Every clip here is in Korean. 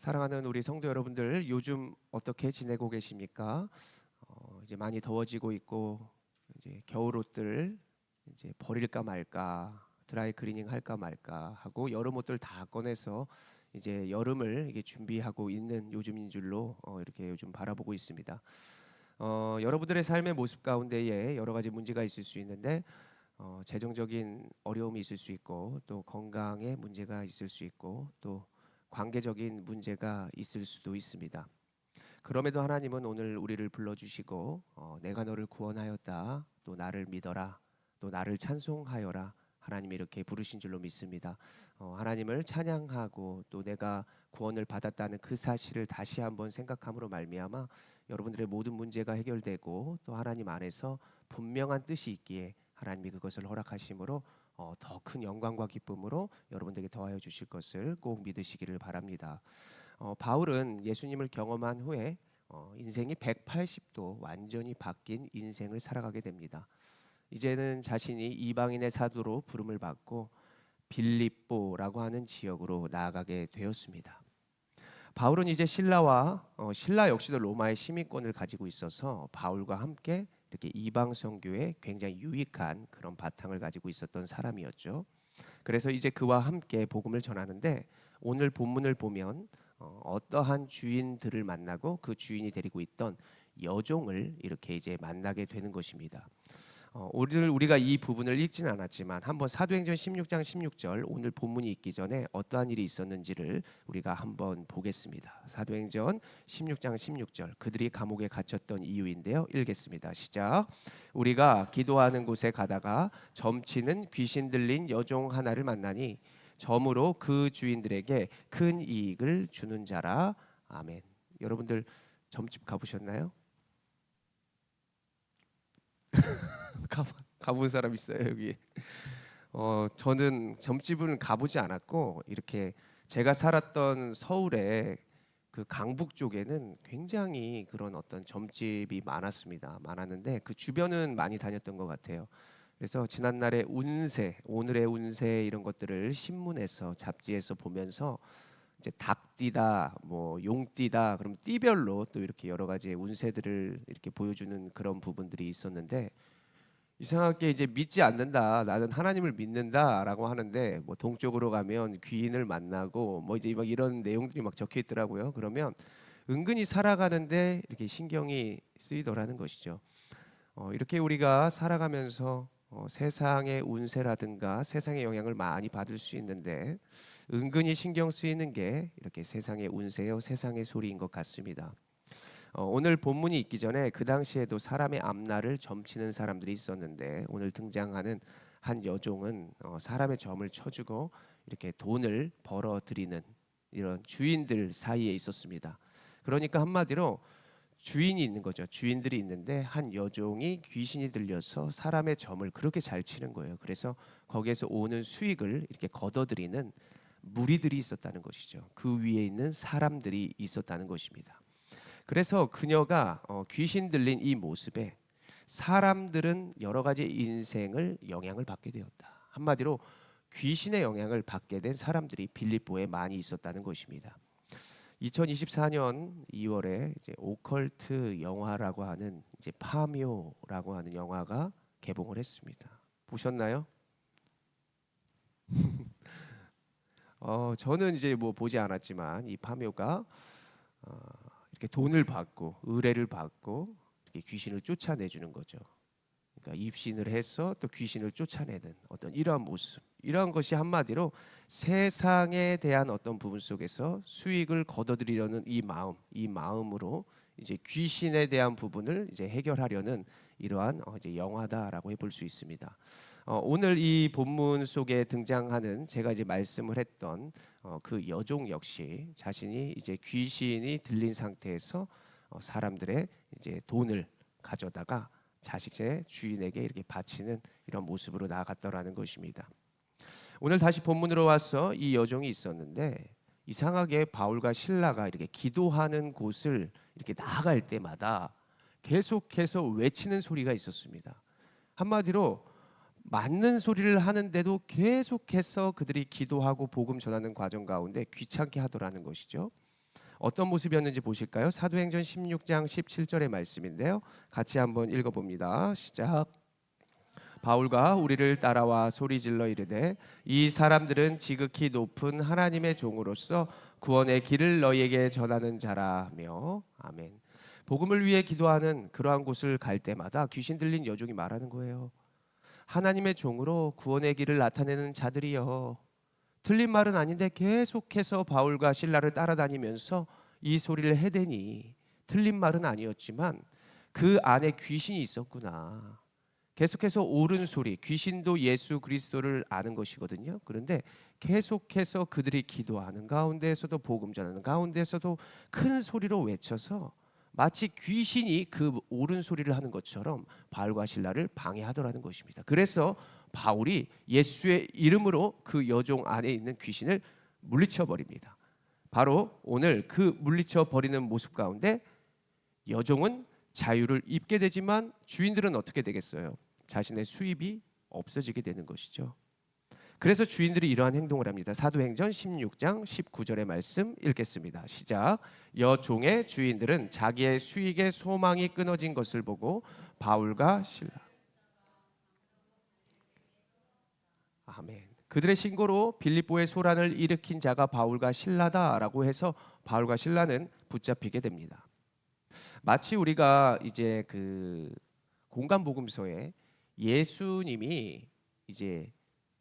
사랑하는 우리 성도 여러분들, 요즘 어떻게 지내고 계십니까? 이제 많이 더워지고 있고, 이제 겨울 옷들 이제 버릴까 말까, 드라이 클리닝 할까 말까 하고 여름 옷들 다 꺼내서 이제 여름을 이게 준비하고 있는 요즘인 줄로 이렇게 요즘 바라보고 있습니다. 여러분들의 삶의 모습 가운데에 여러 가지 문제가 있을 수 있는데, 재정적인 어려움이 있을 수 있고, 또 건강에 문제가 있을 수 있고, 또 관계적인 문제가 있을 수도 있습니다. 그럼에도 하나님은 오늘 우리를 불러주시고, 내가 너를 구원하였다, 또 나를 믿어라, 또 나를 찬송하여라, 하나님이 이렇게 부르신 줄로 믿습니다. 하나님을 찬양하고 또 내가 구원을 받았다는 그 사실을 다시 한번 생각함으로 말미암아 여러분들의 모든 문제가 해결되고, 또 하나님 안에서 분명한 뜻이 있기에 하나님이 그것을 허락하심으로 더 큰 영광과 기쁨으로 여러분들에게 더하여 주실 것을 꼭 믿으시기를 바랍니다. 바울은 예수님을 경험한 후에 인생이 180도 완전히 바뀐 인생을 살아가게 됩니다. 이제는 자신이 이방인의 사도로 부름을 받고 빌립보라고 하는 지역으로 나아가게 되었습니다. 바울은 이제 신라 역시도 로마의 시민권을 가지고 있어서 바울과 함께 이렇게 이방 선교에 굉장히 유익한 그런 바탕을 가지고 있었던 사람이었죠. 그래서 이제 그와 함께 복음을 전하는데, 오늘 본문을 보면 어떠한 주인들을 만나고 그 주인이 데리고 있던 여종을 이렇게 이제 만나게 되는 것입니다. 오늘 우리가 이 부분을 읽지는 않았지만 한번 사도행전 16장 16절, 오늘 본문이 있기 전에 어떠한 일이 있었는지를 우리가 한번 보겠습니다. 사도행전 16장 16절, 그들이 감옥에 갇혔던 이유인데요. 읽겠습니다. 시작. 우리가 기도하는 곳에 가다가 점치는 귀신 들린 여종 하나를 만나니 점으로 그 주인들에게 큰 이익을 주는 자라. 아멘. 여러분들 점집 가보셨나요? 가, 가본 사람 있어요 여기? 저는 점집은 가보지 않았고, 이렇게 제가 살았던 서울의 그 강북 쪽에는 굉장히 그런 어떤 점집이 많았는데 그 주변은 많이 다녔던 것 같아요. 그래서 지난날의 운세, 오늘의 운세 이런 것들을 신문에서 잡지에서 보면서 이제 닭띠다, 뭐 용띠다, 그럼 띠별로 또 이렇게 여러 가지의 운세들을 이렇게 보여주는 그런 부분들이 있었는데, 이상하게 이제 믿지 않는다, 나는 하나님을 믿는다라고 하는데 뭐 동쪽으로 가면 귀인을 만나고 뭐 이제 막 이런 내용들이 막 적혀 있더라고요. 그러면 은근히 살아가는데 이렇게 신경이 쓰이더라는 것이죠. 이렇게 우리가 살아가면서 세상의 운세라든가 세상의 영향을 많이 받을 수 있는데, 은근히 신경 쓰이는 게 이렇게 세상의 운세요, 세상의 소리인 것 같습니다. 오늘 본문이 있기 전에 그 당시에도 사람의 앞날을 점치는 사람들이 있었는데, 오늘 등장하는 한 여종은 사람의 점을 쳐주고 이렇게 돈을 벌어들이는 이런 주인들 사이에 있었습니다. 그러니까 한마디로 주인이 있는 거죠. 주인들이 있는데 한 여종이 귀신이 들려서 사람의 점을 그렇게 잘 치는 거예요. 그래서 거기에서 오는 수익을 이렇게 걷어들이는 무리들이 있었다는 것이죠. 그 위에 있는 사람들이 있었다는 것입니다. 그래서 그녀가 귀신 들린 이 모습에 사람들은 여러 가지 인생을 영향을 받게 되었다. 한마디로 귀신의 영향을 받게 된 사람들이 빌립보에 많이 있었다는 것입니다. 2024년 2월에 이제 오컬트 영화라고 하는 이제 파묘라고 하는 영화가 개봉을 했습니다. 보셨나요? 저는 이제 뭐 보지 않았지만 이 파묘가 어, 이렇게 돈을 받고 의뢰를 받고 이렇게 귀신을 쫓아내주는 거죠. 그러니까 입신을 해서 또 귀신을 쫓아내는 어떤 이러한 모습, 이러한 것이 한마디로 세상에 대한 어떤 부분 속에서 수익을 거둬들이려는 이 마음, 이 마음으로 이제 귀신에 대한 부분을 이제 해결하려는 이러한 이제 영화다라고 해볼 수 있습니다. 오늘 이 본문 속에 등장하는 제가 이제 말씀을 했던 그 여종 역시 자신이 이제 귀신이 들린 상태에서 사람들의 이제 돈을 가져다가 자식의 주인에게 이렇게 바치는 이런 모습으로 나아갔더라는 것입니다. 오늘 다시 본문으로 와서 이 여종이 있었는데, 이상하게 바울과 실라가 이렇게 기도하는 곳을 이렇게 나아갈 때마다 계속해서 외치는 소리가 있었습니다. 한마디로 맞는 소리를 하는데도 계속해서 그들이 기도하고 복음 전하는 과정 가운데 귀찮게 하더라는 것이죠. 어떤 모습이었는지 보실까요? 사도행전 16장 17절의 말씀인데요. 같이 한번 읽어봅니다. 시작. 바울과 우리를 따라와 소리질러 이르되 이 사람들은 지극히 높은 하나님의 종으로서 구원의 길을 너희에게 전하는 자라며. 아멘. 복음을 위해 기도하는 그러한 곳을 갈 때마다 귀신 들린 여종이 말하는 거예요. 하나님의 종으로 구원의 길을 나타내는 자들이여. 틀린 말은 아닌데 계속해서 바울과 실라를 따라다니면서 이 소리를 해대니 틀린 말은 아니었지만 그 안에 귀신이 있었구나. 계속해서 옳은 소리, 귀신도 예수 그리스도를 아는 것이거든요. 그런데 계속해서 그들이 기도하는 가운데에서도 복음 전하는 가운데에서도 큰 소리로 외쳐서 마치 귀신이 그 옳은 소리를 하는 것처럼 바울과 실라를 방해하더라는 것입니다. 그래서 바울이 예수의 이름으로 그 여종 안에 있는 귀신을 물리쳐 버립니다. 바로 오늘 그 물리쳐 버리는 모습 가운데 여종은 자유를 입게 되지만 주인들은 어떻게 되겠어요? 자신의 수입이 없어지게 되는 것이죠. 그래서 주인들이 이러한 행동을 합니다. 사도행전 16장 19절의 말씀 읽겠습니다. 시작. 여종의 주인들은 자기의 수익의 소망이 끊어진 것을 보고 바울과 실라. 아멘. 그들의 신고로 빌립보의 소란을 일으킨 자가 바울과 실라다라고 해서 바울과 실라는 붙잡히게 됩니다. 마치 우리가 이제 그 공간 복음서에 예수님이 이제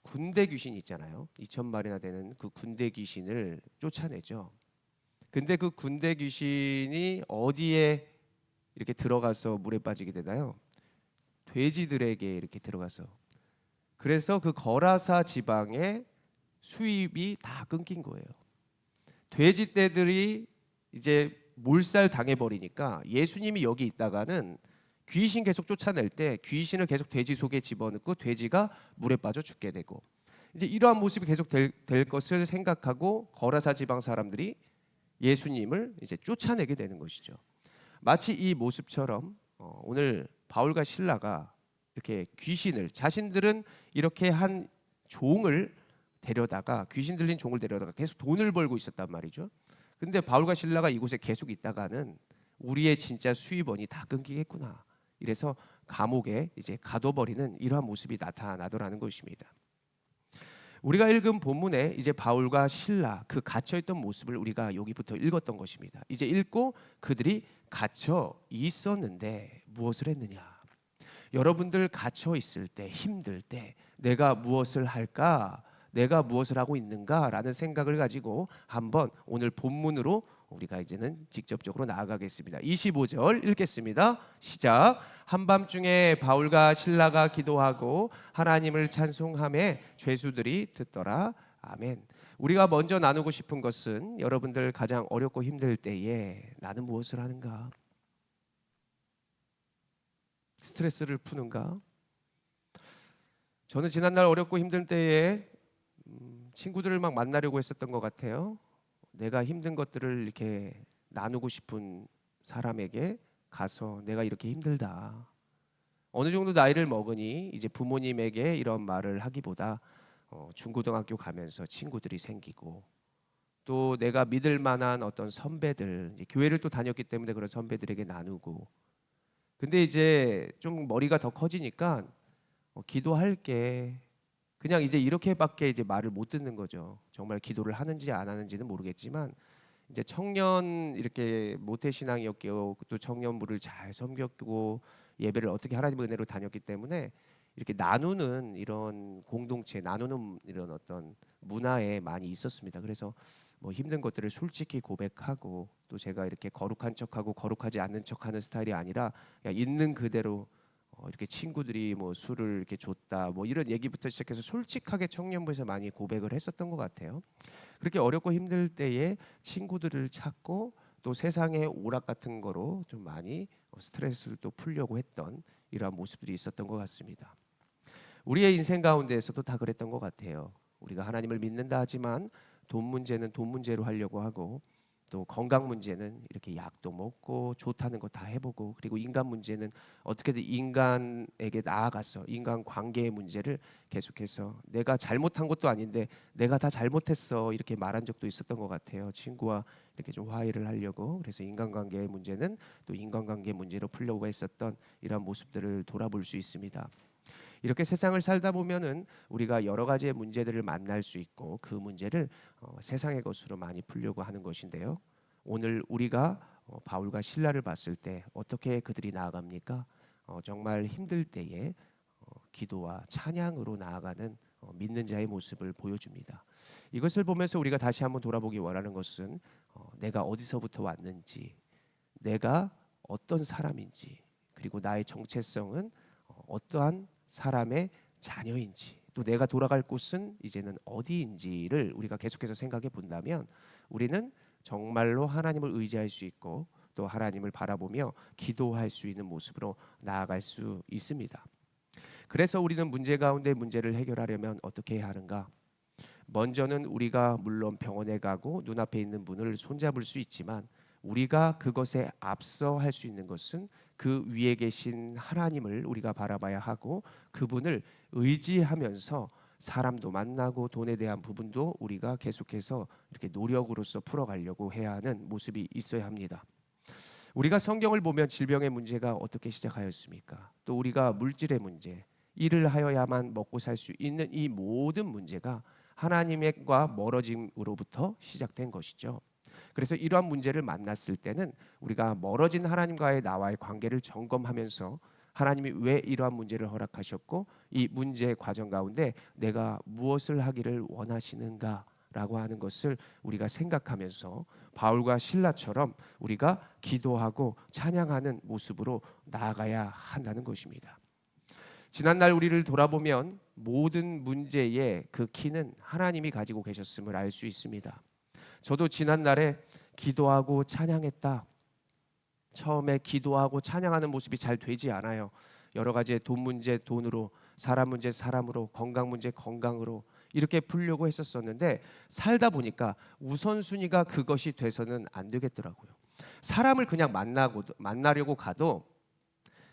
군대 귀신 있잖아요. 2,000마리나 되는 그 군대 귀신을 쫓아내죠. 근데 그 군대 귀신이 어디에 이렇게 들어가서 물에 빠지게 되나요? 돼지들에게 이렇게 들어가서. 그래서 그 거라사 지방의 수입이 다 끊긴 거예요. 돼지떼들이 이제 몰살 당해버리니까 예수님이 여기 있다가는 귀신 계속 쫓아낼 때 귀신을 계속 돼지 속에 집어넣고 돼지가 물에 빠져 죽게 되고, 이제 이러한 모습이 계속 될 것을 생각하고 거라사 지방 사람들이 예수님을 이제 쫓아내게 되는 것이죠. 마치 이 모습처럼 오늘 바울과 실라가 이렇게 귀신을, 자신들은 이렇게 한 종을 데려다가, 귀신 들린 종을 데려다가 계속 돈을 벌고 있었단 말이죠. 근데 바울과 실라가 이곳에 계속 있다가는 우리의 진짜 수입원이 다 끊기겠구나. 이래서 감옥에 이제 가둬버리는 이러한 모습이 나타나더라는 것입니다. 우리가 읽은 본문에 이제 바울과 실라 그 갇혀있던 모습을 우리가 여기부터 읽었던 것입니다. 이제 읽고 그들이 갇혀 있었는데 무엇을 했느냐? 여러분들 갇혀 있을 때, 힘들 때 내가 무엇을 할까? 내가 무엇을 하고 있는가라는 생각을 가지고 한번 오늘 본문으로 우리가 이제는 직접적으로 나아가겠습니다. 25절 읽겠습니다. 시작. 한밤중에 바울과 실라가 기도하고 하나님을 찬송하며 죄수들이 듣더라. 아멘. 우리가 먼저 나누고 싶은 것은 여러분들 가장 어렵고 힘들 때에 나는 무엇을 하는가? 스트레스를 푸는가? 저는 지난날 어렵고 힘들 때에 친구들을 막 만나려고 했었던 것 같아요. 내가 힘든 것들을 이렇게 나누고 싶은 사람에게 가서 내가 이렇게 힘들다. 어느 정도 나이를 먹으니 이제 부모님에게 이런 말을 하기보다 중고등학교 가면서 친구들이 생기고, 또 내가 믿을 만한 어떤 선배들, 이제 교회를 또 다녔기 때문에 그런 선배들에게 나누고. 근데 이제 좀 머리가 더 커지니까 기도할게. 그냥 이제 이렇게밖에 이제 말을 못 듣는 거죠. 정말 기도를 하는지 안 하는지는 모르겠지만 이제 청년 이렇게 모태신앙이었고 또 청년부를 잘 섬겼고 예배를 어떻게 하나님의 은혜로 다녔기 때문에 이렇게 나누는 이런 공동체, 나누는 이런 어떤 문화에 많이 있었습니다. 그래서 뭐 힘든 것들을 솔직히 고백하고, 또 제가 이렇게 거룩한 척하고 거룩하지 않는 척하는 스타일이 아니라 그냥 있는 그대로 이렇게 친구들이 뭐 술을 이렇게 줬다 뭐 이런 얘기부터 시작해서 솔직하게 청년부에서 많이 고백을 했었던 것 같아요. 그렇게 어렵고 힘들 때에 친구들을 찾고 또 세상의 오락 같은 거로 좀 많이 스트레스를 또 풀려고 했던 이러한 모습들이 있었던 것 같습니다. 우리의 인생 가운데에서도 다 그랬던 것 같아요. 우리가 하나님을 믿는다 하지만 돈 문제는 돈 문제로 하려고 하고, 또 건강 문제는 이렇게 약도 먹고 좋다는 거 다 해보고, 그리고 인간 문제는 어떻게든 인간에게 나아가서 인간 관계의 문제를 계속해서 내가 잘못한 것도 아닌데 내가 다 잘못했어 이렇게 말한 적도 있었던 것 같아요. 친구와 이렇게 좀 화해를 하려고. 그래서 인간관계의 문제는 또 인간관계 문제로 풀려고 했었던 이런 모습들을 돌아볼 수 있습니다. 이렇게 세상을 살다 보면은 우리가 여러 가지의 문제들을 만날 수 있고 그 문제를 세상의 것으로 많이 풀려고 하는 것인데요. 오늘 우리가 바울과 실라를 봤을 때 어떻게 그들이 나아갑니까? 정말 힘들 때에 기도와 찬양으로 나아가는 믿는 자의 모습을 보여줍니다. 이것을 보면서 우리가 다시 한번 돌아보기 원하는 것은 내가 어디서부터 왔는지, 내가 어떤 사람인지, 그리고 나의 정체성은 어떠한 사람의 자녀인지, 또 내가 돌아갈 곳은 이제는 어디인지를 우리가 계속해서 생각해 본다면 우리는 정말로 하나님을 의지할 수 있고 또 하나님을 바라보며 기도할 수 있는 모습으로 나아갈 수 있습니다. 그래서 우리는 문제 가운데 문제를 해결하려면 어떻게 해야 하는가? 먼저는 우리가 물론 병원에 가고 눈앞에 있는 분을 손잡을 수 있지만 우리가 그것에 앞서 할 수 있는 것은 그 위에 계신 하나님을 우리가 바라봐야 하고 그분을 의지하면서 사람도 만나고 돈에 대한 부분도 우리가 계속해서 이렇게 노력으로서 풀어가려고 해야 하는 모습이 있어야 합니다. 우리가 성경을 보면 질병의 문제가 어떻게 시작하였습니까? 또 우리가 물질의 문제, 일을 하여야만 먹고 살 수 있는 이 모든 문제가 하나님과 멀어짐으로부터 시작된 것이죠. 그래서 이러한 문제를 만났을 때는 우리가 멀어진 하나님과의 나와의 관계를 점검하면서 하나님이 왜 이러한 문제를 허락하셨고 이 문제의 과정 가운데 내가 무엇을 하기를 원하시는가라고 하는 것을 우리가 생각하면서 바울과 실라처럼 우리가 기도하고 찬양하는 모습으로 나아가야 한다는 것입니다. 지난날 우리를 돌아보면 모든 문제의 그 키는 하나님이 가지고 계셨음을 알 수 있습니다. 저도 지난날에 기도하고 찬양했다. 처음에 기도하고 찬양하는 모습이 잘 되지 않아요. 여러 가지의 돈 문제 돈으로, 사람 문제 사람으로, 건강 문제 건강으로 이렇게 풀려고 했었었는데 살다 보니까 우선순위가 그것이 돼서는 안 되겠더라고요. 사람을 그냥 만나려고 가도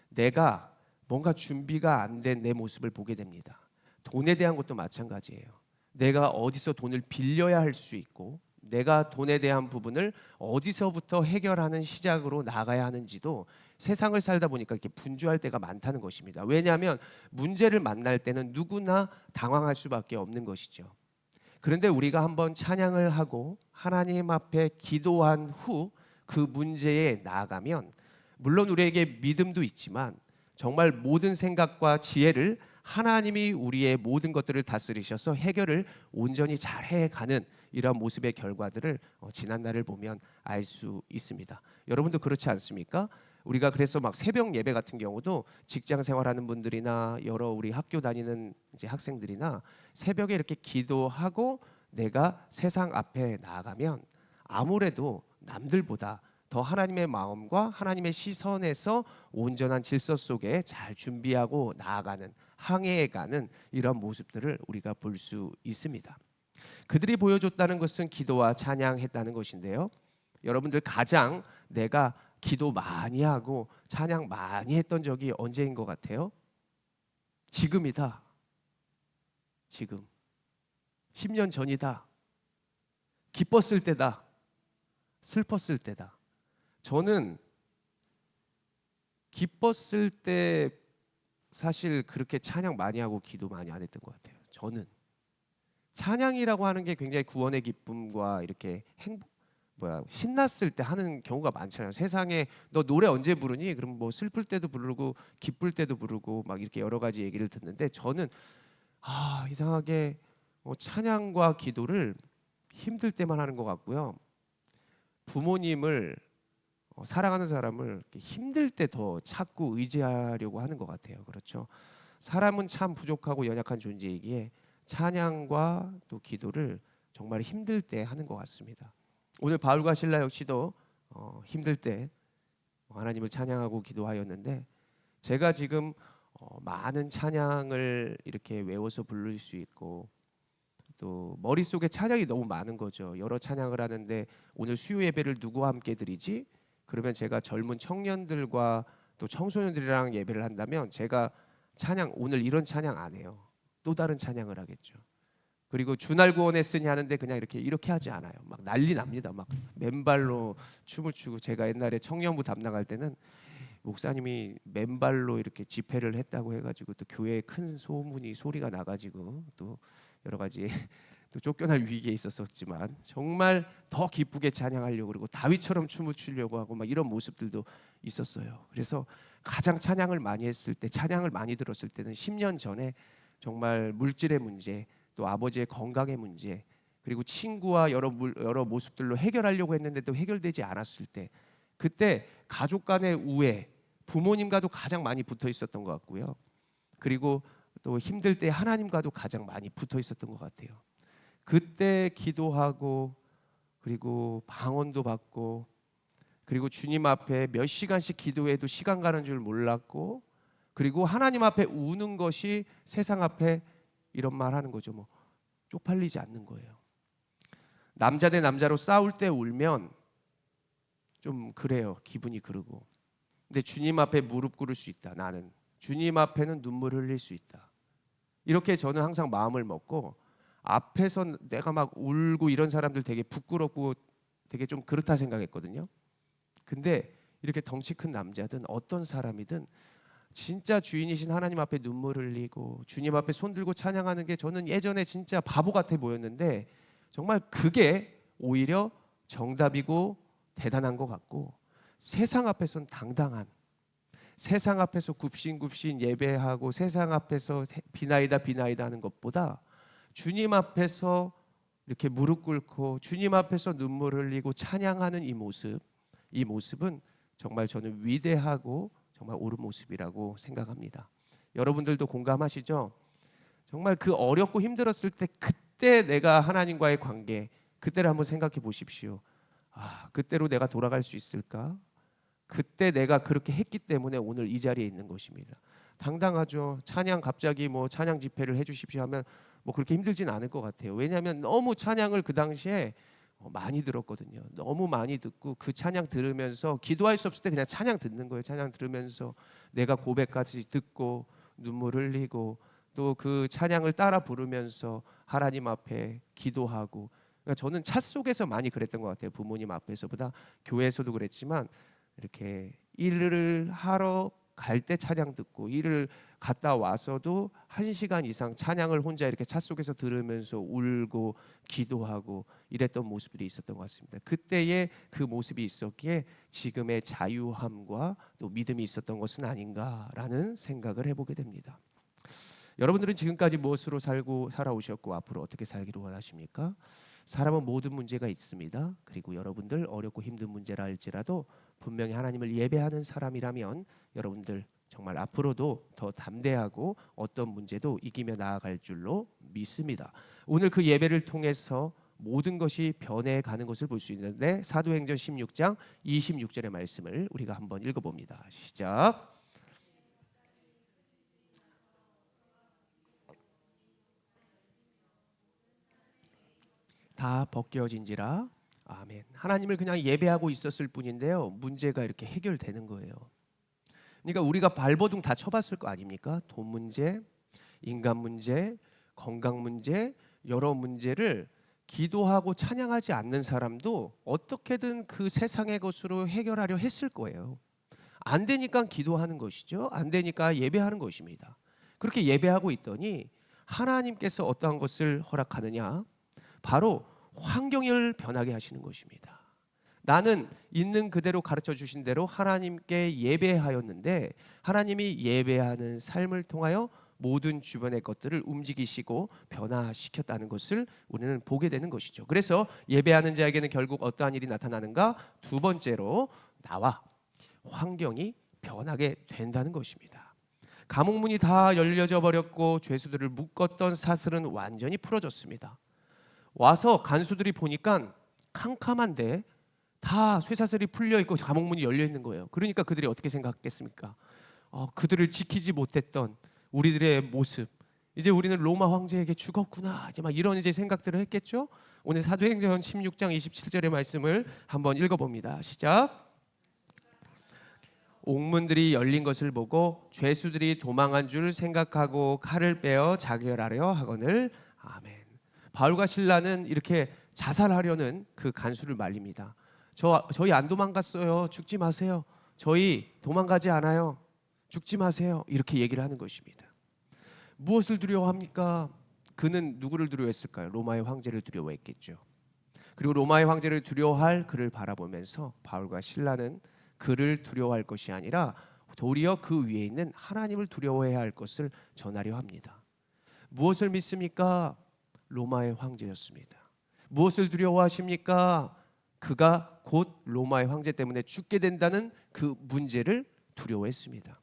내가 뭔가 준비가 안 된 내 모습을 보게 됩니다. 돈에 대한 것도 마찬가지예요. 내가 어디서 돈을 빌려야 할 수 있고 내가 돈에 대한 부분을 어디서부터 해결하는 시작으로 나가야 하는지도 세상을 살다 보니까 이렇게 분주할 때가 많다는 것입니다. 왜냐하면 문제를 만날 때는 누구나 당황할 수밖에 없는 것이죠. 그런데 우리가 한번 찬양을 하고 하나님 앞에 기도한 후 그 문제에 나아가면 물론 우리에게 믿음도 있지만 정말 모든 생각과 지혜를 하나님이 우리의 모든 것들을 다스리셔서 해결을 온전히 잘해 가는 이런 모습의 결과들을 지난날을 보면 알 수 있습니다. 여러분도 그렇지 않습니까? 우리가 그래서 막 새벽 예배 같은 경우도 직장 생활하는 분들이나 여러 우리 학교 다니는 이제 학생들이나 새벽에 이렇게 기도하고 내가 세상 앞에 나아가면 아무래도 남들보다 더 하나님의 마음과 하나님의 시선에서 온전한 질서 속에 잘 준비하고 나아가는 항해해가는 이런 모습들을 우리가 볼 수 있습니다. 그들이 보여줬다는 것은 기도와 찬양했다는 것인데요. 여러분들 가장 내가 기도 많이 하고 찬양 많이 했던 적이 언제인 것 같아요? 지금이다. 지금. 10년 전이다. 기뻤을 때다. 슬펐을 때다. 저는 기뻤을 때 사실 그렇게 찬양 많이 하고 기도 많이 안 했던 것 같아요. 저는 찬양이라고 하는 게 굉장히 구원의 기쁨과 이렇게 신났을 때 하는 경우가 많잖아요. 세상에 너 노래 언제 부르니? 그럼 뭐 슬플 때도 부르고 기쁠 때도 부르고 막 이렇게 여러 가지 얘기를 듣는데 저는 이상하게 찬양과 기도를 힘들 때만 하는 것 같고요. 부모님을 사랑하는 사람을 힘들 때 더 찾고 의지하려고 하는 것 같아요. 그렇죠? 사람은 참 부족하고 연약한 존재이기에 찬양과 또 기도를 정말 힘들 때 하는 것 같습니다. 오늘 바울과 실라 역시도 힘들 때 하나님을 찬양하고 기도하였는데 제가 지금 많은 찬양을 이렇게 외워서 부를 수 있고 또 머릿속에 찬양이 너무 많은 거죠. 여러 찬양을 하는데 오늘 수요 예배를 누구와 함께 드리지? 그러면 제가 젊은 청년들과 또 청소년들이랑 예배를 한다면 제가 찬양 오늘 이런 찬양 안 해요. 또 다른 찬양을 하겠죠. 그리고 주날 구원했으니 하는데 그냥 이렇게 하지 않아요. 막 난리 납니다. 막 맨발로 춤을 추고 제가 옛날에 청년부 담당할 때는 목사님이 맨발로 이렇게 집회를 했다고 해가지고 또 교회에 큰 소문이 소리가 나가지고 또 여러 가지 또 쫓겨날 위기에 있었었지만 정말 더 기쁘게 찬양하려고 그러고 다윗처럼 춤을 추려고 하고 막 이런 모습들도 있었어요. 그래서 가장 찬양을 많이 했을 때, 찬양을 많이 들었을 때는 10년 전에 정말 물질의 문제, 또 아버지의 건강의 문제, 그리고 친구와 여러 모습들로 해결하려고 했는데 또 해결되지 않았을 때, 그때 가족 간의 우애, 부모님과도 가장 많이 붙어 있었던 것 같고요. 그리고 또 힘들 때 하나님과도 가장 많이 붙어 있었던 것 같아요. 그때 기도하고 그리고 방언도 받고 그리고 주님 앞에 몇 시간씩 기도해도 시간 가는 줄 몰랐고, 그리고 하나님 앞에 우는 것이 세상 앞에 이런 말 하는 거죠. 뭐 쪽팔리지 않는 거예요. 남자 대 남자로 싸울 때 울면 좀 그래요. 기분이 그러고. 근데 주님 앞에 무릎 꿇을 수 있다. 나는 주님 앞에는 눈물 흘릴 수 있다. 이렇게 저는 항상 마음을 먹고, 앞에서 내가 막 울고 이런 사람들 되게 부끄럽고 되게 좀 그렇다 생각했거든요. 근데 이렇게 덩치 큰 남자든 어떤 사람이든 진짜 주인이신 하나님 앞에 눈물 흘리고 주님 앞에 손 들고 찬양하는 게 저는 예전에 진짜 바보 같아 보였는데 정말 그게 오히려 정답이고 대단한 것 같고, 세상 앞에선 당당한, 세상 앞에서 굽신굽신 예배하고 세상 앞에서 비나이다 비나이다 하는 것보다 주님 앞에서 이렇게 무릎 꿇고 주님 앞에서 눈물 흘리고 찬양하는 이 모습은 정말 저는 위대하고 정말 옳은 모습이라고 생각합니다. 여러분들도 공감하시죠? 정말 그 어렵고 힘들었을 때 그때 내가 하나님과의 관계, 그때를 한번 생각해 보십시오. 그때로 내가 돌아갈 수 있을까? 그때 내가 그렇게 했기 때문에 오늘 이 자리에 있는 것입니다. 당당하죠. 찬양 갑자기 뭐 찬양 집회를 해주십시오 하면 뭐 그렇게 힘들진 않을 것 같아요. 왜냐하면 너무 찬양을 그 당시에 많이 들었거든요. 너무 많이 듣고 그 찬양 들으면서 기도할 수 없을 때 그냥 찬양 듣는 거예요. 찬양 들으면서 내가 고백까지 듣고 눈물 흘리고 또 그 찬양을 따라 부르면서 하나님 앞에 기도하고. 그러니까 저는 차 속에서 많이 그랬던 것 같아요. 부모님 앞에서보다 교회에서도 그랬지만 이렇게 일을 하러 갈 때 찬양 듣고 일을 갔다 와서도 1시간 이상 찬양을 혼자 이렇게 차 속에서 들으면서 울고 기도하고 이랬던 모습들이 있었던 것 같습니다. 그때의 그 모습이 있었기에 지금의 자유함과 또 믿음이 있었던 것은 아닌가라는 생각을 해보게 됩니다. 여러분들은 지금까지 무엇으로 살아오셨고 앞으로 어떻게 살기를 원하십니까? 사람은 모든 문제가 있습니다. 그리고 여러분들 어렵고 힘든 문제라 할지라도 분명히 하나님을 예배하는 사람이라면 여러분들 정말 앞으로도 더 담대하고 어떤 문제도 이기며 나아갈 줄로 믿습니다. 오늘 그 예배를 통해서 모든 것이 변해가는 것을 볼 수 있는데 사도행전 16장 26절의 말씀을 우리가 한번 읽어봅니다. 시작. 다 벗겨진지라. 아멘. 하나님을 그냥 예배하고 있었을 뿐인데요, 문제가 이렇게 해결되는 거예요. 그러니까 우리가 발버둥 다 쳐봤을 거 아닙니까? 돈 문제, 인간 문제, 건강 문제, 여러 문제를 기도하고 찬양하지 않는 사람도 어떻게든 그 세상의 것으로 해결하려 했을 거예요. 안 되니까 기도하는 것이죠. 안 되니까 예배하는 것입니다. 그렇게 예배하고 있더니 하나님께서 어떠한 것을 허락하느냐? 바로 환경을 변하게 하시는 것입니다. 나는 있는 그대로 가르쳐 주신 대로 하나님께 예배하였는데 하나님이 예배하는 삶을 통하여 모든 주변의 것들을 움직이시고 변화시켰다는 것을 우리는 보게 되는 것이죠. 그래서 예배하는 자에게는 결국 어떠한 일이 나타나는가? 두 번째로 나와 환경이 변하게 된다는 것입니다. 감옥문이 다 열려져 버렸고 죄수들을 묶었던 사슬은 완전히 풀어졌습니다. 와서 간수들이 보니까 캄캄한데 다 쇠사슬이 풀려 있고 감옥문이 열려 있는 거예요. 그러니까 그들이 어떻게 생각했겠습니까? 그들을 지키지 못했던 우리들의 모습, 이제 우리는 로마 황제에게 죽었구나. 이제 막 이런 이제 생각들을 했겠죠. 오늘 사도행전 16장 27절의 말씀을 한번 읽어봅니다. 시작. 옥문들이 열린 것을 보고 죄수들이 도망한 줄 생각하고 칼을 빼어 자결하려 하거늘. 아멘. 바울과 실라는 이렇게 자살하려는 그 간수를 말립니다. 저희 안 도망갔어요. 죽지 마세요. 저희 도망가지 않아요. 죽지 마세요. 이렇게 얘기를 하는 것입니다. 무엇을 두려워합니까? 그는 누구를 두려워했을까요? 로마의 황제를 두려워했겠죠. 그리고 로마의 황제를 두려워할 그를 바라보면서 바울과 실라는 그를 두려워할 것이 아니라 도리어 그 위에 있는 하나님을 두려워해야 할 것을 전하려 합니다. 무엇을 믿습니까? 로마의 황제였습니다. 무엇을 두려워하십니까? 그가 곧 로마의 황제 때문에 죽게 된다는 그 문제를 두려워했습니다.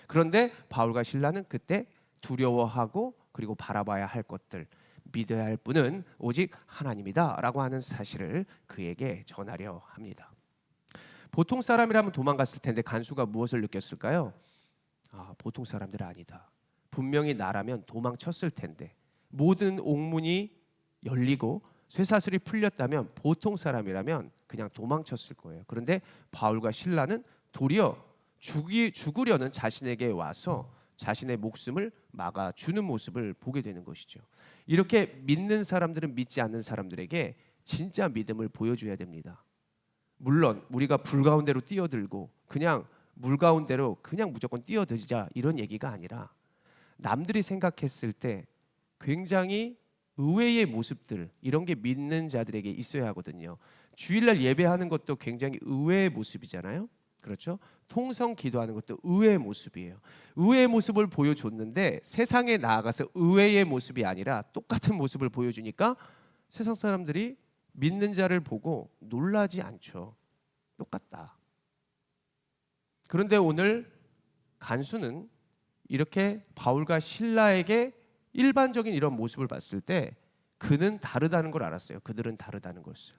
그런데 바울과 실라는 그때 두려워하고 그리고 바라봐야 할 것들, 믿어야 할 분은 오직 하나님이다라고 하는 사실을 그에게 전하려 합니다. 보통 사람이라면 도망갔을 텐데 간수가 무엇을 느꼈을까요? 보통 사람들 아니다. 분명히 나라면 도망쳤을 텐데, 모든 옥문이 열리고 쇠사슬이 풀렸다면 보통 사람이라면 그냥 도망쳤을 거예요. 그런데 바울과 실라는 도리어 죽으려는 자신에게 와서 자신의 목숨을 막아주는 모습을 보게 되는 것이죠. 이렇게 믿는 사람들은 믿지 않는 사람들에게 진짜 믿음을 보여줘야 됩니다. 물론 우리가 불 가운데로 뛰어들고 그냥 물 가운데로 그냥 무조건 뛰어들자 이런 얘기가 아니라, 남들이 생각했을 때 굉장히 의외의 모습들, 이런 게 믿는 자들에게 있어야 하거든요. 주일날 예배하는 것도 굉장히 의외의 모습이잖아요. 그렇죠? 통성 기도하는 것도 의외의 모습이에요. 의외의 모습을 보여줬는데 세상에 나아가서 의외의 모습이 아니라 똑같은 모습을 보여주니까 세상 사람들이 믿는 자를 보고 놀라지 않죠. 똑같다. 그런데 오늘 간수는 이렇게 바울과 실라에게 일반적인 이런 모습을 봤을 때 그는 다르다는 걸 알았어요. 그들은 다르다는 것을.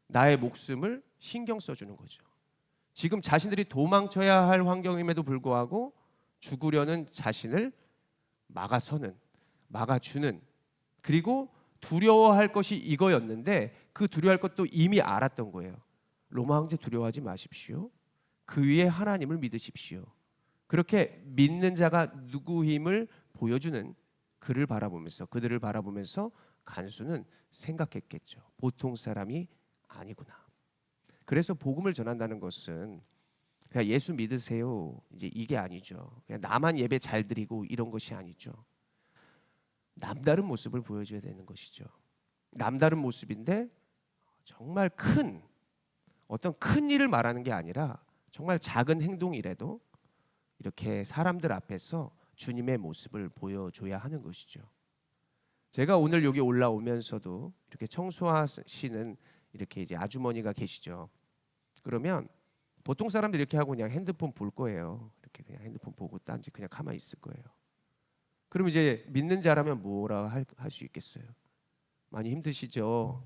나의 목숨을 신경 써주는 거죠. 지금 자신들이 도망쳐야 할 환경임에도 불구하고 죽으려는 자신을 막아서는, 막아주는, 그리고 두려워할 것이 이거였는데 그 두려워할 것도 이미 알았던 거예요. 로마 황제 두려워하지 마십시오. 그 위에 하나님을 믿으십시오. 그렇게 믿는 자가 누구임을 보여주는 그들을 바라보면서 간수는 생각했겠죠. 보통 사람이 아니구나. 그래서 복음을 전한다는 것은 그냥 예수 믿으세요, 이제 이게 아니죠. 그냥 나만 예배 잘 드리고 이런 것이 아니죠. 남다른 모습을 보여줘야 되는 것이죠. 남다른 모습인데 정말 어떤 큰 일을 말하는 게 아니라 정말 작은 행동이라도 이렇게 사람들 앞에서 주님의 모습을 보여줘야 하는 것이죠. 제가 오늘 여기 올라오면서도 이렇게 청소하시는 이렇게 이제 아주머니가 계시죠. 그러면 보통 사람들 이렇게 하고 그냥 핸드폰 볼 거예요. 이렇게 그냥 핸드폰 보고 딴지 그냥 가만히 있을 거예요. 그럼 이제 믿는 자라면 뭐라 할 수 있겠어요? 많이 힘드시죠?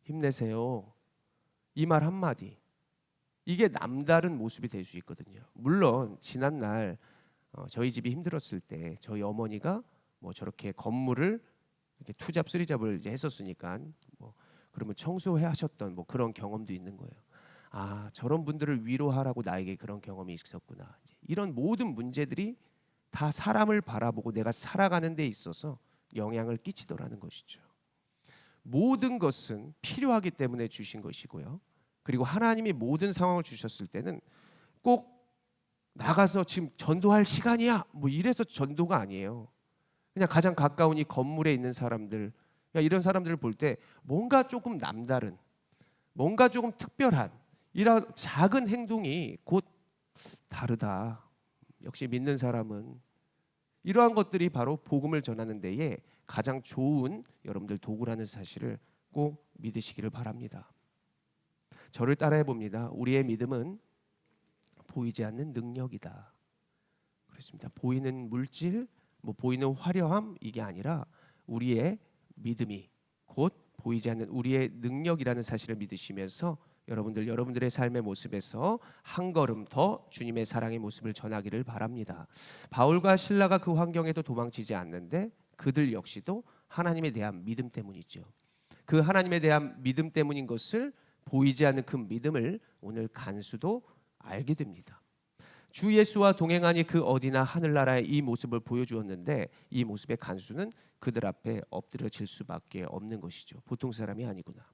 힘내세요. 이 말 한마디, 이게 남다른 모습이 될 수 있거든요. 물론 지난날 저희 집이 힘들었을 때 저희 어머니가 뭐 저렇게 건물을 이렇게 투잡 쓰리잡을 이제 했었으니까 뭐 그러면 청소해 하셨던 뭐 그런 경험도 있는 거예요. 저런 분들을 위로하라고 나에게 그런 경험이 있었구나. 이런 모든 문제들이 다 사람을 바라보고 내가 살아가는 데 있어서 영향을 끼치더라는 것이죠. 모든 것은 필요하기 때문에 주신 것이고요. 그리고 하나님이 모든 상황을 주셨을 때는 꼭 나가서 지금 전도할 시간이야 뭐 이래서 전도가 아니에요. 그냥 가장 가까운 이 건물에 있는 사람들, 이런 사람들을 볼 때 뭔가 조금 남다른, 뭔가 조금 특별한 이런 작은 행동이 곧 다르다. 역시 믿는 사람은 이러한 것들이 바로 복음을 전하는 데에 가장 좋은 여러분들 도구라는 사실을 꼭 믿으시기를 바랍니다. 저를 따라해 봅니다. 우리의 믿음은 보이지 않는 능력이다. 그렇습니다. 보이는 물질, 뭐 보이는 화려함 이게 아니라 우리의 믿음이 곧 보이지 않는 우리의 능력이라는 사실을 믿으시면서 여러분들의 삶의 모습에서 한 걸음 더 주님의 사랑의 모습을 전하기를 바랍니다. 바울과 실라가 그 환경에도 도망치지 않는데 그들 역시도 하나님에 대한 믿음 때문이죠. 그 하나님에 대한 믿음 때문인 것을 보이지 않는 그 믿음을 오늘 간수도 알게 됩니다. 주 예수와 동행하니 그 어디나 하늘나라의 이 모습을 보여주었는데 이 모습의 간수는 그들 앞에 엎드려질 수밖에 없는 것이죠. 보통 사람이 아니구나.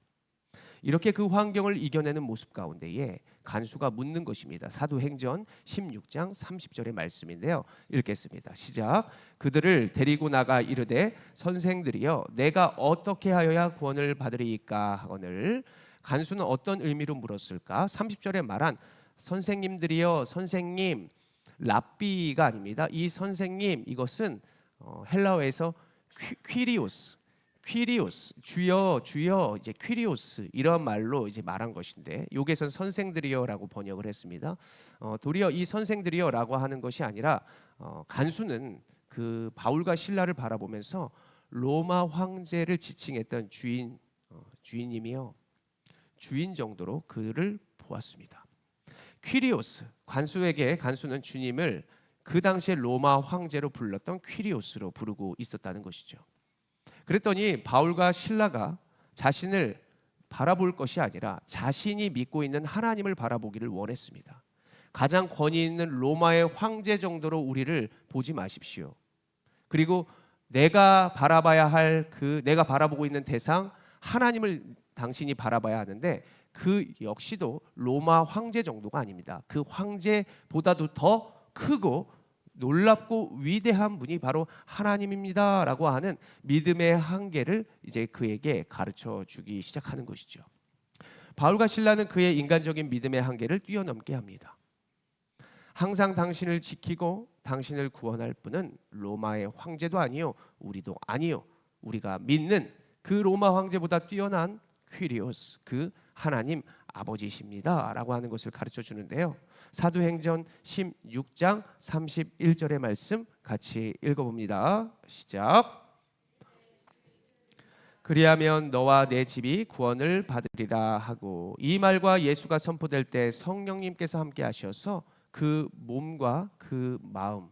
이렇게 그 환경을 이겨내는 모습 가운데에 간수가 묻는 것입니다. 사도행전 16장 30절의 말씀인데요. 읽겠습니다. 시작. 그들을 데리고 나가 이르되 선생들이여 내가 어떻게 하여야 구원을 받으리이까 하거늘 간수는 어떤 의미로 물었을까? 30절에 말한 선생님들이여 선생님 랍비가 아닙니다. 이 선생님 이것은 헬라어에서 퀴리오스 주여 주여 이제 퀴리오스 이런 말로 이제 말한 것인데 여기선 선생들이여라고 번역을 했습니다. 도리어 이 선생들이여라고 하는 것이 아니라 간수는 그 바울과 실라를 바라보면서 로마 황제를 지칭했던 주인님이요 주인 정도로 그를 보았습니다. 퀴리오스 간수는 주님을 그 당시에 로마 황제로 불렀던 퀴리오스로 부르고 있었다는 것이죠. 그랬더니 바울과 실라가 자신을 바라볼 것이 아니라 자신이 믿고 있는 하나님을 바라보기를 원했습니다. 가장 권위 있는 로마의 황제 정도로 우리를 보지 마십시오. 그리고 내가 바라보고 있는 대상 하나님을 당신이 바라봐야 하는데 그 역시도 로마 황제 정도가 아닙니다. 그 황제보다도 더 크고 놀랍고 위대한 분이 바로 하나님입니다라고 하는 믿음의 한계를 이제 그에게 가르쳐 주기 시작하는 것이죠. 바울과 실라는 그의 인간적인 믿음의 한계를 뛰어넘게 합니다. 항상 당신을 지키고 당신을 구원할 분은 로마의 황제도 아니요 우리도 아니요 우리가 믿는 그 로마 황제보다 뛰어난 퀴리오스 그 하나님 아버지십니다라고 하는 것을 가르쳐 주는데요. 사도행전 16장 31절의 말씀 같이 읽어봅니다. 시작. 그리하면 너와 내 집이 구원을 받으리라 하고 이 말과 예수가 선포될 때 성령님께서 함께 하셔서 그 몸과 그 마음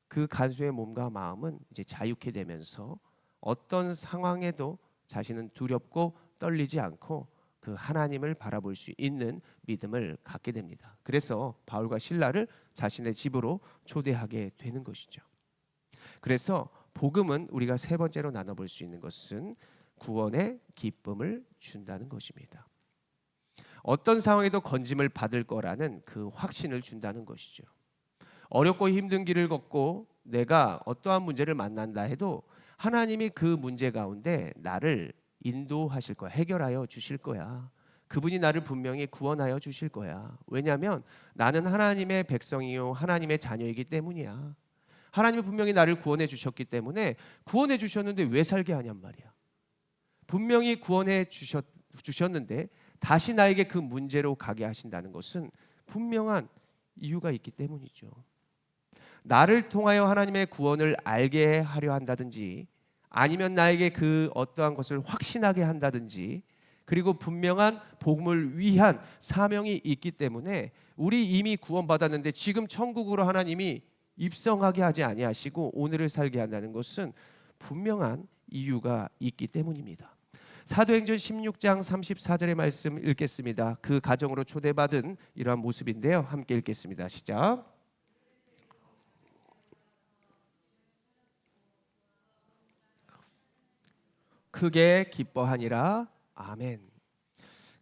그 간수의 몸과 마음은 이제 자유케 되면서 어떤 상황에도 자신은 두렵고 떨리지 않고 그 하나님을 바라볼 수 있는 믿음을 갖게 됩니다. 그래서 바울과 실라를 자신의 집으로 초대하게 되는 것이죠. 그래서 복음은 우리가 세 번째로 나눠볼 수 있는 것은 구원의 기쁨을 준다는 것입니다. 어떤 상황에도 건짐을 받을 거라는 그 확신을 준다는 것이죠. 어렵고 힘든 길을 걷고 내가 어떠한 문제를 만난다 해도 하나님이 그 문제 가운데 나를 인도하실 거야. 해결하여 주실 거야. 그분이 나를 분명히 구원하여 주실 거야. 왜냐하면 나는 하나님의 백성이요 하나님의 자녀이기 때문이야. 하나님이 분명히 나를 구원해 주셨기 때문에 구원해 주셨는데 왜 살게 하냔 말이야. 분명히 구원해 주셨는데 다시 나에게 그 문제로 가게 하신다는 것은 분명한 이유가 있기 때문이죠. 나를 통하여 하나님의 구원을 알게 하려 한다든지 아니면 나에게 그 어떠한 것을 확신하게 한다든지 그리고 분명한 복음을 위한 사명이 있기 때문에 우리 이미 구원받았는데 지금 천국으로 하나님이 입성하게 하지 아니하시고 오늘을 살게 한다는 것은 분명한 이유가 있기 때문입니다. 사도행전 16장 34절의 말씀 읽겠습니다. 그 가정으로 초대받은 이러한 모습인데요. 함께 읽겠습니다. 시작. 크게 기뻐하니라. 아멘.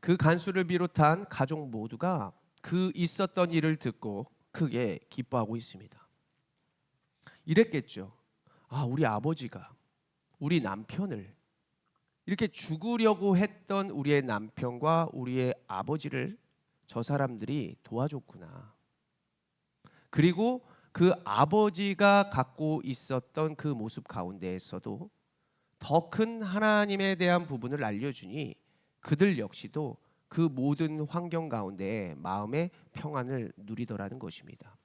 그 간수를 비롯한 가족 모두가 그 있었던 일을 듣고 크게 기뻐하고 있습니다. 이랬겠죠. 우리 아버지가 우리 남편을 이렇게 죽으려고 했던 우리의 남편과 우리의 아버지를 저 사람들이 도와줬구나. 그리고 그 아버지가 갖고 있었던 그 모습 가운데에서도 더 큰 하나님에 대한 부분을 알려주니 그들 역시도 그 모든 환경 가운데 마음의 평안을 누리더라는 것입니다.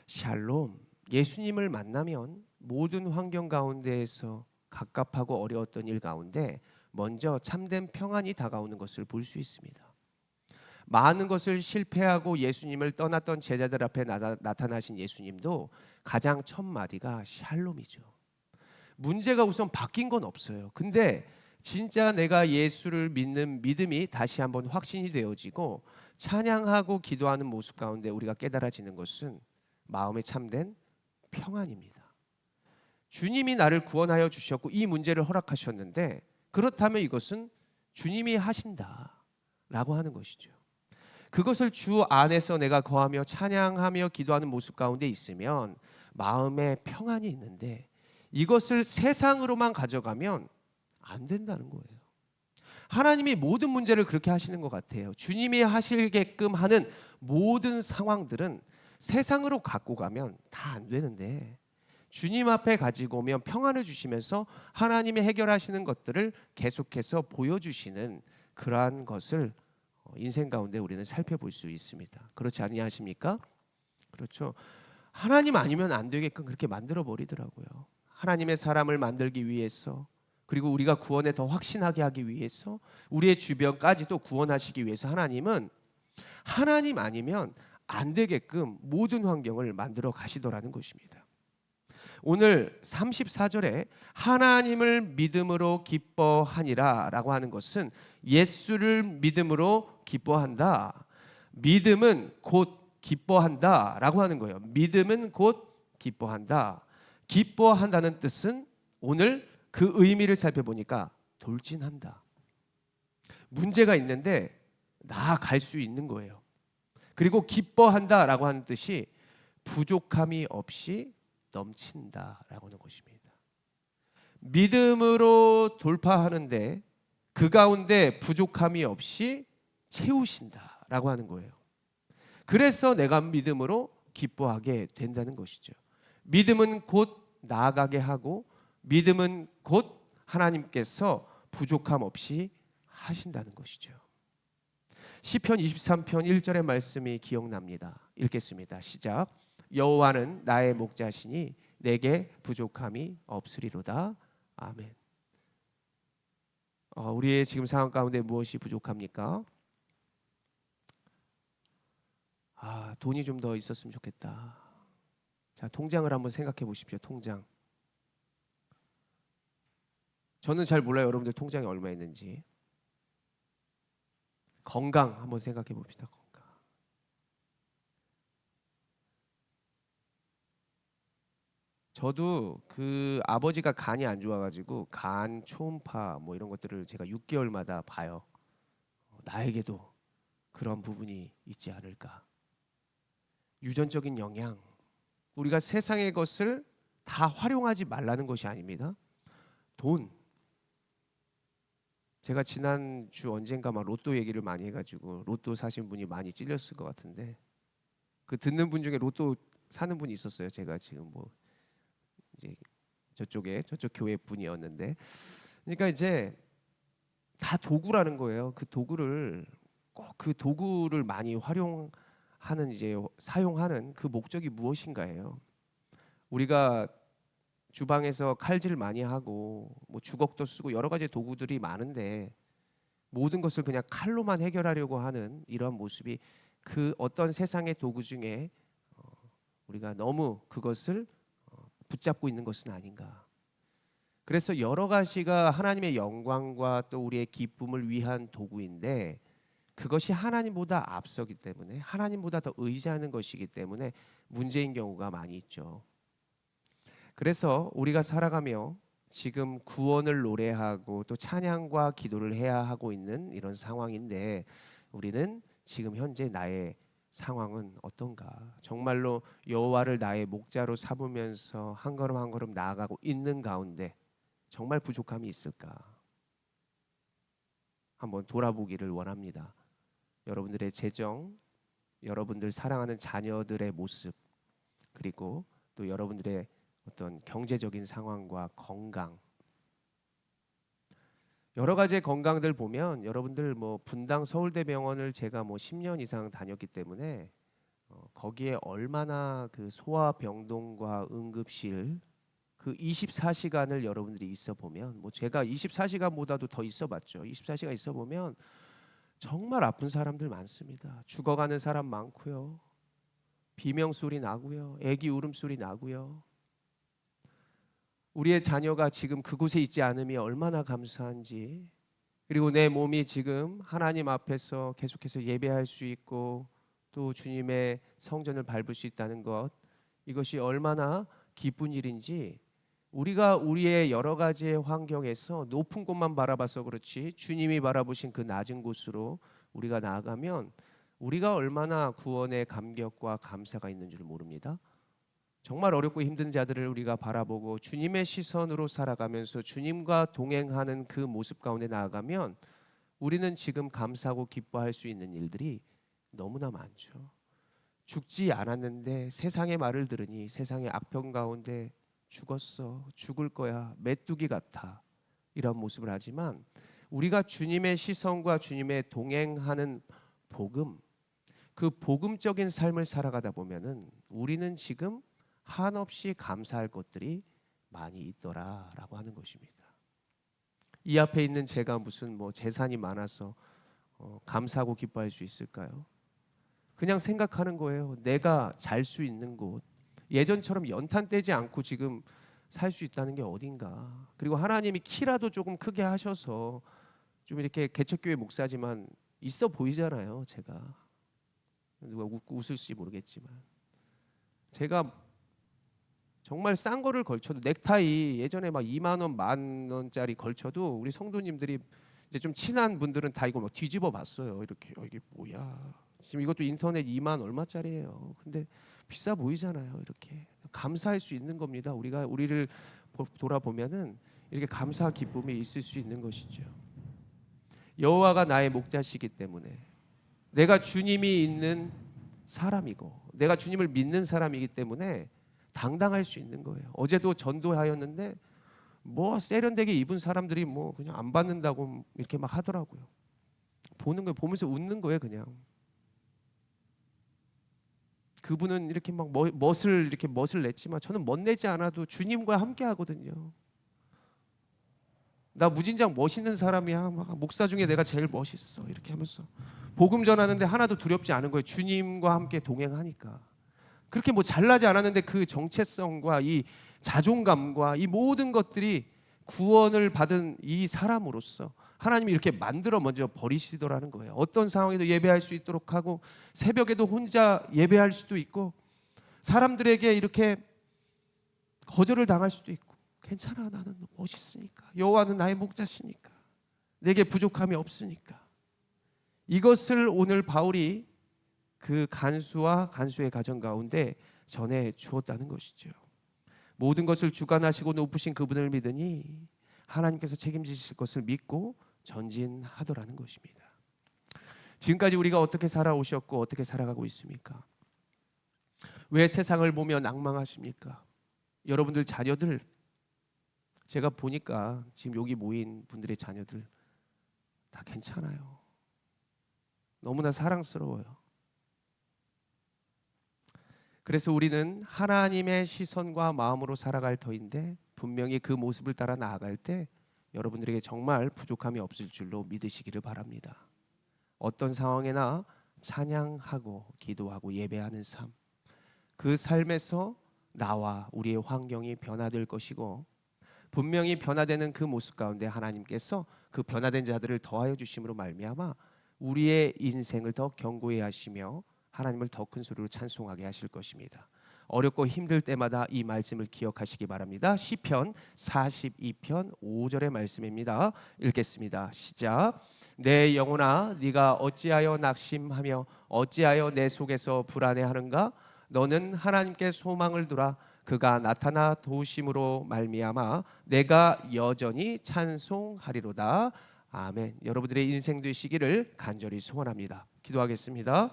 샬롬, 예수님을 만나면 모든 환경 가운데에서 갑갑하고 어려웠던 일 가운데 먼저 참된 평안이 다가오는 것을 볼 수 있습니다. 많은 것을 실패하고 예수님을 떠났던 제자들 앞에 나타나신 예수님도 가장 첫 마디가 샬롬이죠. 문제가 우선 바뀐 건 없어요. 근데 진짜 내가 예수를 믿는 믿음이 다시 한번 확신이 되어지고 찬양하고 기도하는 모습 가운데 우리가 깨달아지는 것은 마음에 참된 평안입니다. 주님이 나를 구원하여 주셨고 이 문제를 허락하셨는데 그렇다면 이것은 주님이 하신다라고 하는 것이죠. 그것을 주 안에서 내가 거하며 찬양하며 기도하는 모습 가운데 있으면 마음에 평안이 있는데 이것을 세상으로만 가져가면 안 된다는 거예요. 하나님이 모든 문제를 그렇게 하시는 것 같아요. 주님이 하시게끔 하는 모든 상황들은 세상으로 갖고 가면 다 안 되는데 주님 앞에 가지고 오면 평안을 주시면서 하나님이 해결하시는 것들을 계속해서 보여주시는 그러한 것을 인생 가운데 우리는 살펴볼 수 있습니다. 그렇지 아니하십니까? 그렇죠. 하나님 아니면 안 되게끔 그렇게 만들어 버리더라고요. 하나님의 사람을 만들기 위해서 그리고 우리가 구원에 더 확신하게 하기 위해서 우리의 주변까지도 구원하시기 위해서 하나님은 하나님 아니면 안 되게끔 모든 환경을 만들어 가시더라는 것입니다. 오늘 34절에 하나님을 믿음으로 기뻐하니라 라고 하는 것은 예수를 믿음으로 기뻐한다. 믿음은 곧 기뻐한다 라고 하는 거예요. 믿음은 곧 기뻐한다. 기뻐한다는 뜻은 오늘 그 의미를 살펴보니까 돌진한다. 문제가 있는데 나아갈 수 있는 거예요. 그리고 기뻐한다 라고 하는 뜻이 부족함이 없이 넘친다라고 하는 것입니다. 믿음으로 돌파하는데 그 가운데 부족함이 없이 채우신다라고 하는 거예요. 그래서 내가 믿음으로 기뻐하게 된다는 것이죠. 믿음은 곧 나아가게 하고 믿음은 곧 하나님께서 부족함 없이 하신다는 것이죠. 시편 23편 1절의 말씀이 기억납니다. 읽겠습니다. 시작. 여호와는 나의 목자시니 내게 부족함이 없으리로다. 아멘. 우리의 지금 상황 가운데 무엇이 부족합니까? 돈이 좀 더 있었으면 좋겠다. 자, 통장을 한번 생각해 보십시오. 통장. 저는 잘 몰라요. 여러분들 통장에 얼마 있는지. 건강 한번 생각해 봅시다. 건강. 저도 그 아버지가 간이 안 좋아가지고 간 초음파 뭐 이런 것들을 제가 6개월마다 봐요. 나에게도 그런 부분이 있지 않을까. 유전적인 영향. 우리가 세상의 것을 다 활용하지 말라는 것이 아닙니다. 돈. 제가 지난주 언젠가 막 로또 얘기를 많이 해가지고 로또 사신 분이 많이 찔렸을 것 같은데 그 듣는 분 중에 로또 사는 분이 있었어요. 제가 지금 뭐 이제 저쪽 교회 분이었는데, 그러니까 이제 다 도구라는 거예요. 그 도구를 꼭 그 도구를 많이 활용하는 이제 사용하는 그 목적이 무엇인가예요. 우리가 주방에서 칼질 많이 하고 뭐 주걱도 쓰고 여러 가지 도구들이 많은데 모든 것을 그냥 칼로만 해결하려고 하는 이런 모습이 그 어떤 세상의 도구 중에 우리가 너무 그것을 붙잡고 있는 것은 아닌가. 그래서 여러 가지가 하나님의 영광과 또 우리의 기쁨을 위한 도구인데 그것이 하나님보다 앞서기 때문에 하나님보다 더 의지하는 것이기 때문에 문제인 경우가 많이 있죠. 그래서 우리가 살아가며 지금 구원을 노래하고 또 찬양과 기도를 해야 하고 있는 이런 상황인데 우리는 지금 현재 나의 상황은 어떤가? 정말로 여호와를 나의 목자로 삼으면서 한 걸음 한 걸음 나아가고 있는 가운데 정말 부족함이 있을까? 한번 돌아보기를 원합니다. 여러분들의 재정, 여러분들 사랑하는 자녀들의 모습, 그리고 또 여러분들의 어떤 경제적인 상황과 건강, 여러 가지의 건강들 보면 여러분들 뭐 분당 서울대병원을 제가 뭐 10년 이상 다녔기 때문에 거기에 얼마나 그 소아병동과 응급실 그 24시간을 여러분들이 있어 보면 뭐 제가 24시간보다도 더 있어 봤죠. 24시간 있어 보면 정말 아픈 사람들 많습니다. 죽어가는 사람 많고요. 비명 소리 나고요. 애기 울음소리 나고요. 우리의 자녀가 지금 그곳에 있지 않음이 얼마나 감사한지, 그리고 내 몸이 지금 하나님 앞에서 계속해서 예배할 수 있고 또 주님의 성전을 밟을 수 있다는 것, 이것이 얼마나 기쁜 일인지, 우리가 우리의 여러 가지의 환경에서 높은 곳만 바라봐서 그렇지 주님이 바라보신 그 낮은 곳으로 우리가 나아가면 우리가 얼마나 구원의 감격과 감사가 있는 줄 모릅니다. 정말 어렵고 힘든 자들을 우리가 바라보고 주님의 시선으로 살아가면서 주님과 동행하는 그 모습 가운데 나아가면 우리는 지금 감사하고 기뻐할 수 있는 일들이 너무나 많죠. 죽지 않았는데 세상의 말을 들으니 세상의 악평 가운데 죽었어, 죽을 거야, 메뚜기 같아, 이런 모습을 하지만 우리가 주님의 시선과 주님의 동행하는 복음, 그 복음적인 삶을 살아가다 보면은 우리는 지금 한없이 감사할 것들이 많이 있더라라고 하는 것입니다. 이 앞에 있는 제가 무슨 재산이 많아서 감사하고 기뻐할 수 있을까요? 그냥 생각하는 거예요. 내가 잘 수 있는 곳, 예전처럼 연탄 떼지 않고 지금 살 수 있다는 게 어딘가. 그리고 하나님이 키라도 조금 크게 하셔서 좀 이렇게 개척교회 목사지만 있어 보이잖아요. 제가 누가 웃을지 모르겠지만 제가 정말 싼 거를 걸쳐도, 넥타이 예전에 막 2만 원, 1만 원짜리 걸쳐도 우리 성도님들이 이제 좀 친한 분들은 다 이거 막 뒤집어 봤어요. 이렇게 이게 뭐야? 지금 이것도 인터넷 2만 얼마짜리예요. 근데 비싸 보이잖아요. 이렇게 감사할 수 있는 겁니다. 우리가 우리를 돌아보면은 이렇게 감사 기쁨이 있을 수 있는 것이죠. 여호와가 나의 목자시기 때문에 내가 주님이 있는 사람이고 내가 주님을 믿는 사람이기 때문에 당당할 수 있는 거예요. 어제도 전도하였는데 세련되게 입은 사람들이 그냥 안 받는다고 이렇게 막 하더라고요. 보는 거예요. 보면서 웃는 거예요, 그냥. 그분은 이렇게 막 멋을 냈지만 저는 멋내지 않아도 주님과 함께 하거든요. 나 무진장 멋있는 사람이야. 막 목사 중에 내가 제일 멋있어. 이렇게 하면서 복음 전하는데 하나도 두렵지 않은 거예요. 주님과 함께 동행하니까. 그렇게 잘나지 않았는데 그 정체성과 이 자존감과 이 모든 것들이 구원을 받은 이 사람으로서 하나님이 이렇게 만들어 먼저 버리시더라는 거예요. 어떤 상황에도 예배할 수 있도록 하고 새벽에도 혼자 예배할 수도 있고 사람들에게 이렇게 거절을 당할 수도 있고, 괜찮아, 나는 멋있으니까, 여호와는 나의 목자시니까, 내게 부족함이 없으니까. 이것을 오늘 바울이 그 간수와 간수의 가정 가운데 전해 주었다는 것이죠. 모든 것을 주관하시고 높으신 그분을 믿으니 하나님께서 책임지실 것을 믿고 전진하더라는 것입니다. 지금까지 우리가 어떻게 살아오셨고 어떻게 살아가고 있습니까? 왜 세상을 보며 낭망하십니까? 여러분들 자녀들, 제가 보니까 지금 여기 모인 분들의 자녀들 다 괜찮아요. 너무나 사랑스러워요. 그래서 우리는 하나님의 시선과 마음으로 살아갈 터인데 분명히 그 모습을 따라 나아갈 때 여러분들에게 정말 부족함이 없을 줄로 믿으시기를 바랍니다. 어떤 상황에나 찬양하고 기도하고 예배하는 삶, 그 삶에서 나와 우리의 환경이 변화될 것이고 분명히 변화되는 그 모습 가운데 하나님께서 그 변화된 자들을 더하여 주심으로 말미암아 우리의 인생을 더 견고히 하시며 하나님을 더 큰 소리로 찬송하게 하실 것입니다. 어렵고 힘들 때마다 이 말씀을 기억하시기 바랍니다. 시편 42편 5절의 말씀입니다. 읽겠습니다. 시작. 내 영혼아, 네가 어찌하여 낙심하며 어찌하여 내 속에서 불안해하는가? 너는 하나님께 소망을 두라. 그가 나타나 도우심으로 말미암아 내가 여전히 찬송하리로다. 아멘. 여러분들의 인생 되시기를 간절히 소원합니다. 기도하겠습니다.